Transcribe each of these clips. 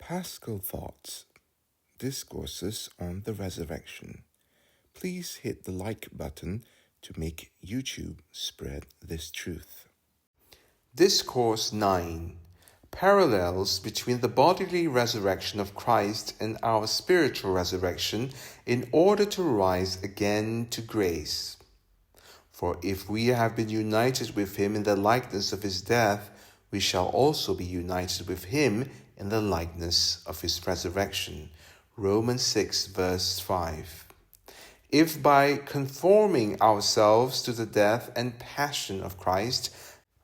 Paschal Thoughts, Discourses on the Resurrection. Please hit the like button to make YouTube spread this truth. Discourse 9. Parallels between the bodily resurrection of Christ and our spiritual resurrection in order to rise again to grace. For if we have been united with him in the likeness of his death, we shall also be united with him in the likeness of his resurrection. Romans 6, verse 5. If by conforming ourselves to the death and passion of Christ,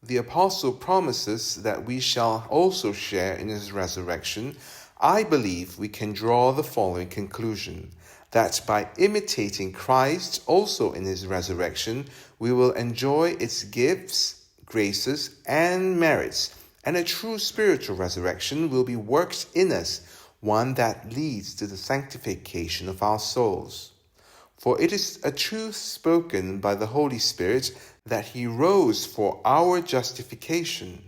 the apostle promises that we shall also share in his resurrection, I believe we can draw the following conclusion: that by imitating Christ also in his resurrection, we will enjoy its gifts, graces, and merits, and a true spiritual resurrection will be worked in us, one that leads to the sanctification of our souls. For it is a truth spoken by the Holy Spirit that he rose for our justification.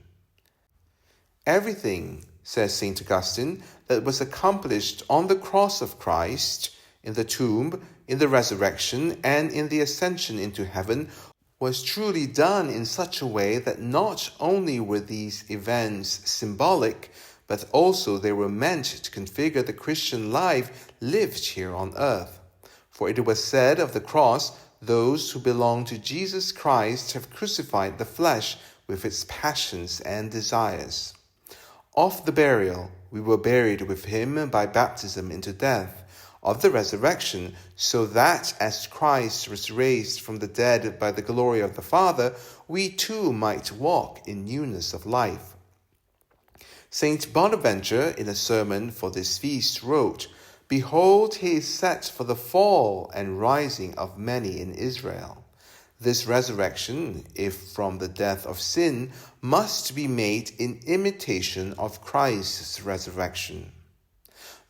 Everything, says St. Augustine, that was accomplished on the cross of Christ, in the tomb, in the resurrection, and in the ascension into heaven, was truly done in such a way that not only were these events symbolic, but also they were meant to configure the Christian life lived here on earth. For it was said of the cross, those who belong to Jesus Christ have crucified the flesh with its passions and desires. Of the burial, we were buried with him by baptism into death. Of the resurrection, so that as Christ was raised from the dead by the glory of the Father, we too might walk in newness of life. Saint Bonaventure, in a sermon for this feast, wrote, "Behold, he is set for the fall and rising of many in Israel. This resurrection, if from the death of sin, must be made in imitation of Christ's resurrection."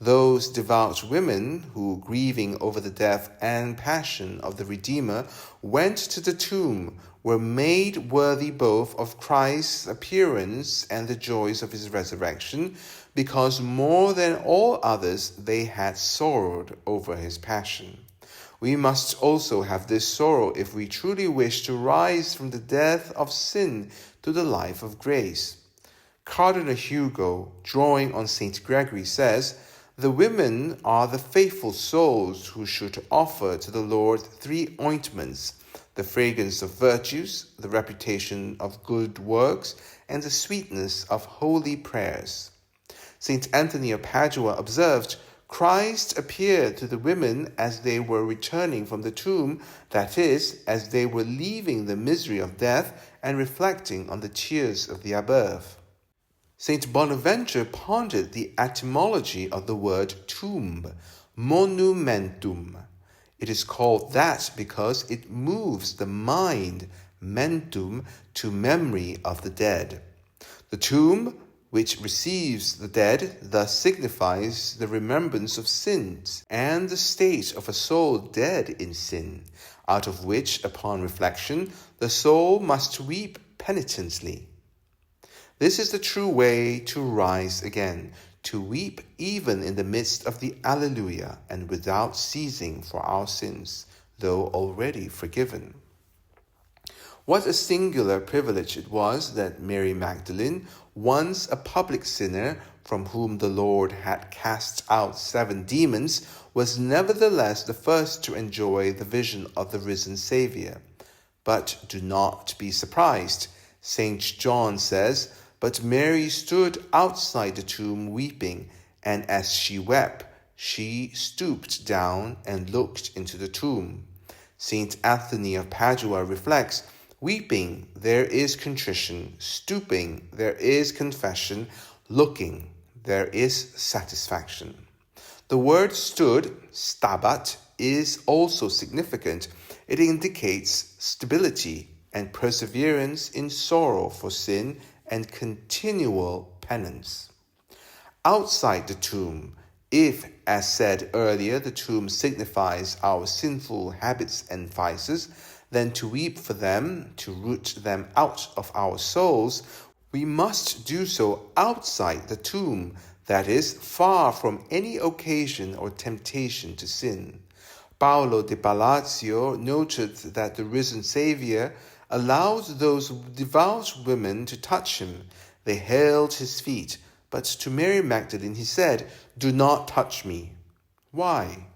Those devout women who, grieving over the death and passion of the Redeemer, went to the tomb, were made worthy both of Christ's appearance and the joys of his resurrection, because more than all others they had sorrowed over his passion. We must also have this sorrow if we truly wish to rise from the death of sin to the life of grace. Cardinal Hugo, drawing on St. Gregory, says, "The women are the faithful souls who should offer to the Lord three ointments: the fragrance of virtues, the reputation of good works, and the sweetness of holy prayers." St. Anthony of Padua observed, "Christ appeared to the women as they were returning from the tomb, that is, as they were leaving the misery of death and reflecting on the tears of the above." St. Bonaventure pondered the etymology of the word tomb, monumentum. It is called that because it moves the mind, mentum, to memory of the dead. The tomb, which receives the dead, thus signifies the remembrance of sins and the state of a soul dead in sin, out of which, upon reflection, the soul must weep penitently. This is the true way to rise again, to weep even in the midst of the Alleluia and without ceasing for our sins, though already forgiven. What a singular privilege it was that Mary Magdalene, once a public sinner from whom the Lord had cast out 7 demons, was nevertheless the first to enjoy the vision of the risen Saviour. But do not be surprised. St. John says, "But Mary stood outside the tomb weeping, and as she wept, she stooped down and looked into the tomb." St. Anthony of Padua reflects, "Weeping, there is contrition; stooping, there is confession; looking, there is satisfaction." The word stood, stabat, is also significant. It indicates stability and perseverance in sorrow for sin and continual penance. Outside the tomb, if, as said earlier, the tomb signifies our sinful habits and vices, then to weep for them, to root them out of our souls, we must do so outside the tomb, that is, far from any occasion or temptation to sin. Paolo de Palacio noted that the risen Saviour allowed those devout women to touch him. They held his feet, but to Mary Magdalene he said, "Do not touch me." Why?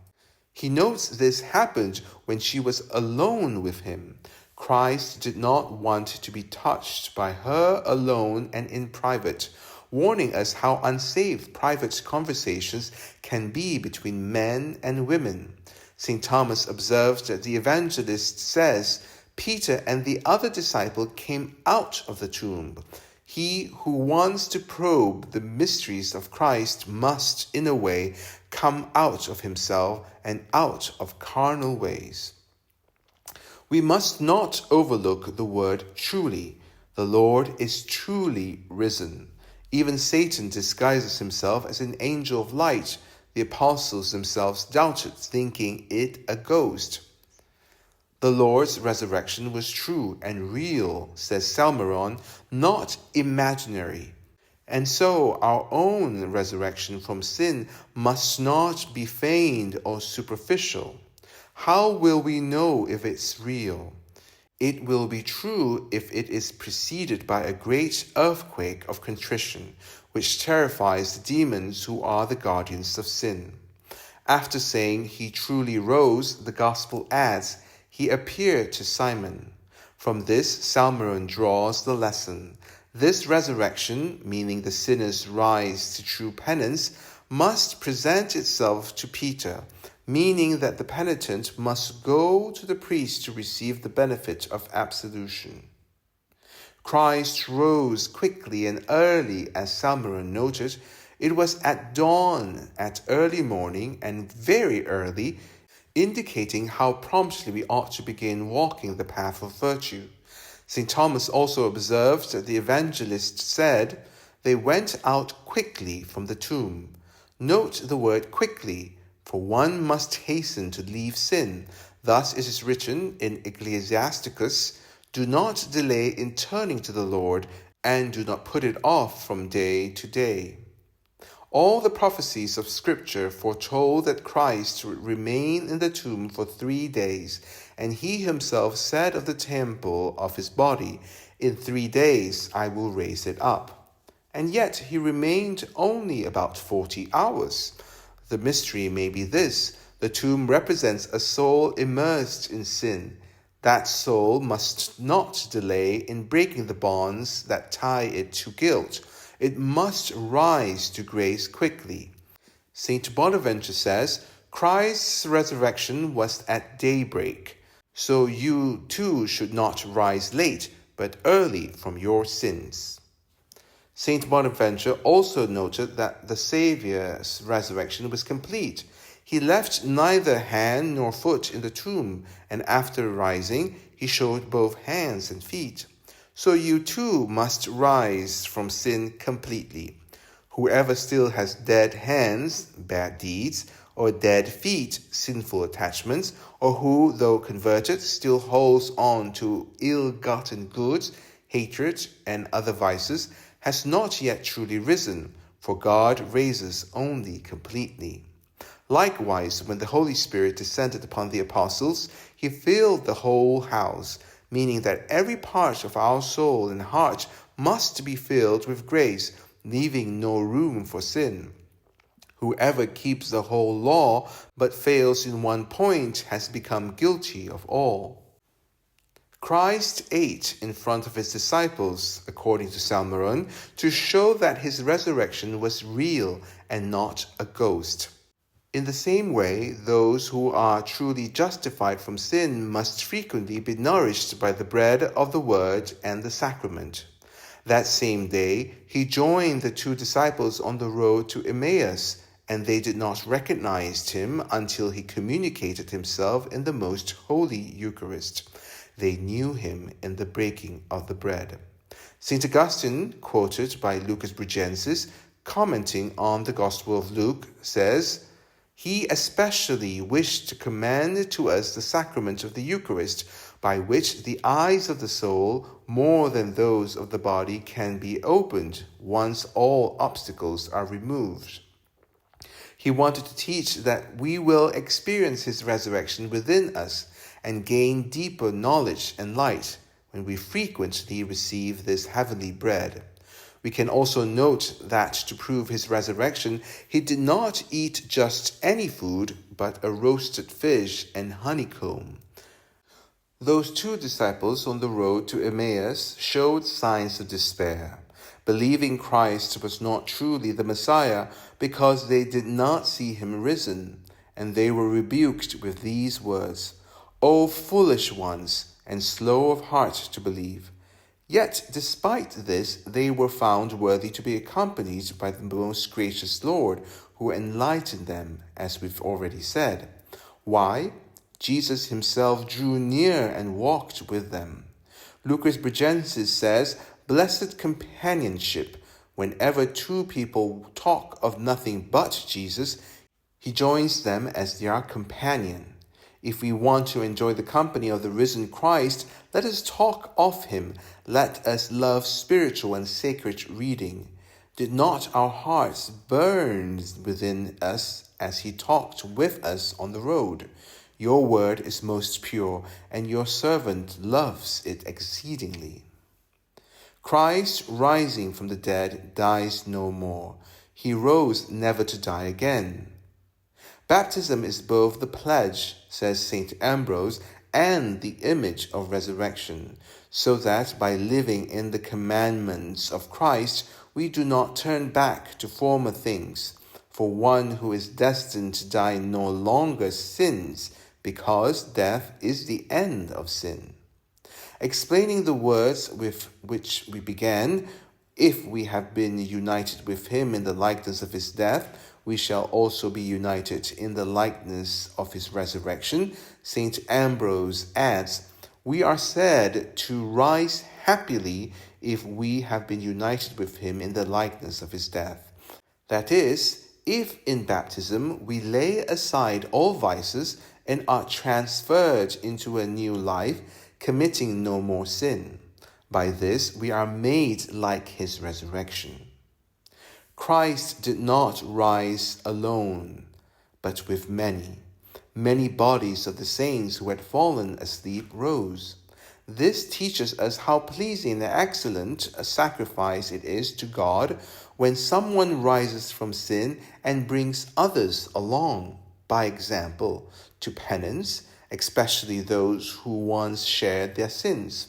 He notes this happened when she was alone with him. Christ did not want to be touched by her alone and in private, warning us how unsafe private conversations can be between men and women. St. Thomas observed that the evangelist says, Peter and the other disciple came out of the tomb. He who wants to probe the mysteries of Christ must, in a way, come out of himself and out of carnal ways. We must not overlook the word truly. The Lord is truly risen. Even Satan disguises himself as an angel of light. The apostles themselves doubted, thinking it a ghost. The Lord's resurrection was true and real, says Salmeron, not imaginary. And so our own resurrection from sin must not be feigned or superficial. How will we know if it's real? It will be true if it is preceded by a great earthquake of contrition, which terrifies the demons who are the guardians of sin. After saying he truly rose, the Gospel adds, he appeared to Simon. From this, Salmeron draws the lesson. This resurrection, meaning the sinner's rise to true penance, must present itself to Peter, meaning that the penitent must go to the priest to receive the benefit of absolution. Christ rose quickly and early, as Salmeron noted. It was at dawn, at early morning, and very early, indicating how promptly we ought to begin walking the path of virtue. St. Thomas also observed that the evangelist said, they went out quickly from the tomb. Note the word quickly, for one must hasten to leave sin. Thus it is written in Ecclesiasticus, do not delay in turning to the Lord, and do not put it off from day to day. All the prophecies of Scripture foretold that Christ would remain in the tomb for 3 days, and he himself said of the temple of his body, in 3 days I will raise it up. And yet he remained only about 40 hours. The mystery may be this: the tomb represents a soul immersed in sin. That soul must not delay in breaking the bonds that tie it to guilt. It must rise to grace quickly. St. Bonaventure says, Christ's resurrection was at daybreak, so you too should not rise late, but early from your sins. St. Bonaventure also noted that the Saviour's resurrection was complete. He left neither hand nor foot in the tomb, and after rising, he showed both hands and feet. So you too must rise from sin completely. Whoever still has dead hands, bad deeds, or dead feet, sinful attachments, or who, though converted, still holds on to ill-gotten goods, hatred, and other vices, has not yet truly risen, for God raises only completely. Likewise, when the Holy Spirit descended upon the apostles, he filled the whole house, meaning that every part of our soul and heart must be filled with grace, leaving no room for sin. Whoever keeps the whole law but fails in one point has become guilty of all. Christ ate in front of his disciples, according to Salmeron, to show that his resurrection was real and not a ghost. In the same way, those who are truly justified from sin must frequently be nourished by the bread of the word and the sacrament. That same day, he joined the 2 disciples on the road to Emmaus, and they did not recognize him until he communicated himself in the most holy Eucharist. They knew him in the breaking of the bread. St. Augustine, quoted by Lucas Brugensis, commenting on the Gospel of Luke, says, he especially wished to commend to us the sacrament of the Eucharist, by which the eyes of the soul, more than those of the body, can be opened once all obstacles are removed. He wanted to teach that we will experience his resurrection within us and gain deeper knowledge and light when we frequently receive this heavenly bread. We can also note that to prove his resurrection, he did not eat just any food, but a roasted fish and honeycomb. Those two disciples on the road to Emmaus showed signs of despair, believing Christ was not truly the Messiah because they did not see him risen, and they were rebuked with these words, "O foolish ones, and slow of heart to believe." Yet, despite this, they were found worthy to be accompanied by the most gracious Lord, who enlightened them, as we've already said. Why? Jesus himself drew near and walked with them. Lucas Bregensis says, "Blessed companionship. Whenever two people talk of nothing but Jesus, he joins them as their companion." If we want to enjoy the company of the risen Christ, let us talk of him. Let us love spiritual and sacred reading. Did not our hearts burn within us as he talked with us on the road? Your word is most pure, and your servant loves it exceedingly. Christ, rising from the dead, dies no more. He rose never to die again. Baptism is both the pledge, says St. Ambrose, and the image of resurrection, so that by living in the commandments of Christ, we do not turn back to former things. For one who is destined to die no longer sins, because death is the end of sin. Explaining the words with which we began, if we have been united with him in the likeness of his death, we shall also be united in the likeness of his resurrection. St. Ambrose adds, we are said to rise happily if we have been united with him in the likeness of his death. That is, if in baptism we lay aside all vices and are transferred into a new life, committing no more sin. By this we are made like his resurrection. Christ did not rise alone, but with many. Many bodies of the saints who had fallen asleep rose. This teaches us how pleasing and excellent a sacrifice it is to God when someone rises from sin and brings others along, by example, to penance, especially those who once shared their sins.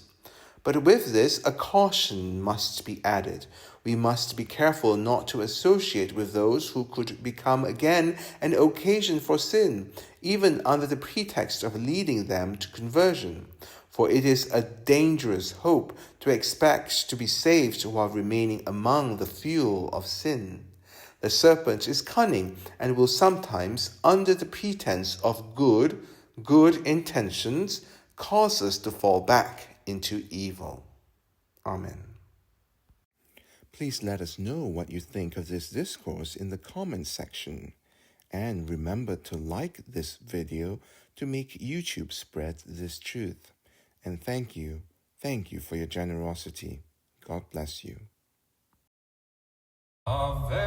But with this, a caution must be added. We must be careful not to associate with those who could become again an occasion for sin, even under the pretext of leading them to conversion. For it is a dangerous hope to expect to be saved while remaining among the fuel of sin. The serpent is cunning and will sometimes, under the pretense of good intentions, cause us to fall back into evil. Amen. Please let us know what you think of this discourse in the comments section. And remember to like this video to make YouTube spread this truth. And thank you for your generosity. God bless you. Ave